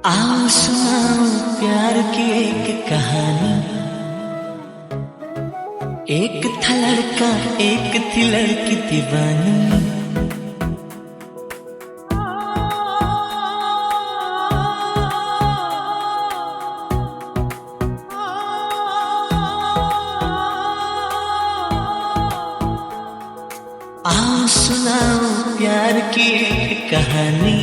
आओ सुनाओ प्यार की एक कहानी। एक था लड़का एक थी लड़की दीवानी। आओ सुनाओ प्यार की एक कहानी।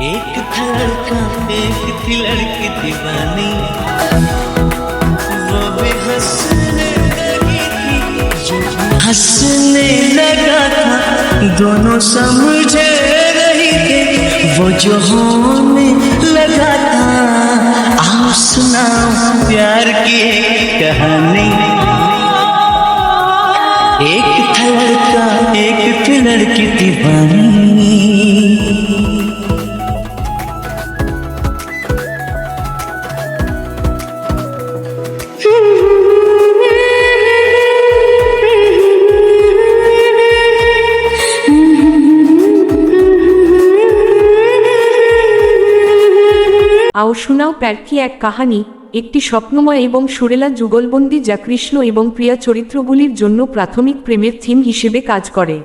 एक था लड़का एक थी लड़की दीवानी। वो भी हंसने लगी थी जो हंसने लगा था। दोनों समझे रही थे वो जो होने लगा था। आओ सुनाओ प्यार की एक कहानी। एक था लड़का एक थी लड़की दीवानी। आओ सुनाओ प्यार की एक কাহিনী একটি স্বপ্নময় এবং সুরেলা যুগলবন্দি যা কৃষ্ণ এবং প্রিয়া চরিত্রগুলির জন্য প্রাথমিক প্রেমের থিম হিসেবে কাজ করে।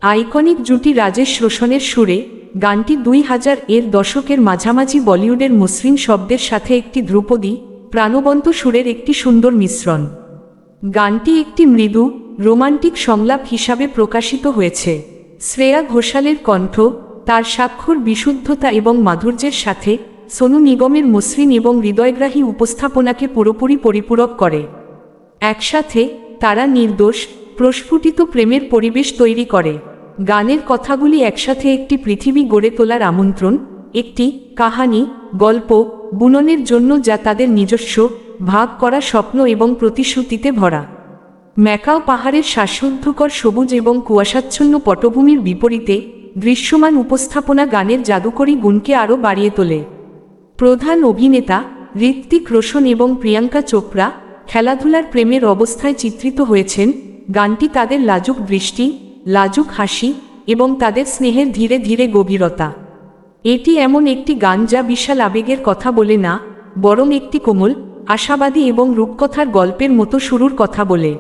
আইকনিক জুটি রাজেশ রোশনের সুরে গানটি 2000 এর দশকের মাঝামাঝি বলিউডের মসৃণ শব্দের সাথে একটি ধ্রুপদী প্রাণবন্ত সুরের একটি সুন্দর মিশ্রণ। গানটি একটি মৃদু রোমান্টিক সংলাপ হিসাবে প্রকাশিত হয়েছে। শ্রেয়া ঘোষালের কণ্ঠ তার স্বাক্ষর বিশুদ্ধতা এবং মাধুর্যের সাথে সোনু নিগমের মসৃণ এবং হৃদয়গ্রাহী উপস্থাপনাকে পুরোপুরি পরিপূরক করে। একসাথে তারা নির্দোষ প্রস্ফুটিত প্রেমের পরিবেশ তৈরি করে। গানের কথাগুলি একসাথে একটি পৃথিবী গড়ে তোলার আমন্ত্রণ, একটি কাহিনী গল্প বুননের জন্য যা তাদের নিজস্ব ভাগ করা স্বপ্ন এবং প্রতিশ্রুতিতে ভরা। ম্যাকাও পাহাড়ের শ্বাসরুদ্ধকর সবুজ এবং কুয়াশাচ্ছন্ন পটভূমির বিপরীতে দৃশ্যমান উপস্থাপনা গানের জাদুকরী গুণকে আরও বাড়িয়ে তোলে। প্রধান অভিনেতা ঋত্বিক রোশন এবং প্রিয়াঙ্কা চোপড়া খেলাধুলার প্রেমের অবস্থায় চিত্রিত হয়েছেন। গানটি তাদের লাজুক দৃষ্টি লাজুক হাসি এবং তাদের স্নেহের ধীরে ধীরে গভীরতা। এটি এমন একটি গান যা বিশাল আবেগের কথা বলে না, বরং একটি কোমল আশাবাদী এবং রূপকথার গল্পের মতো শুরুর কথা বলে।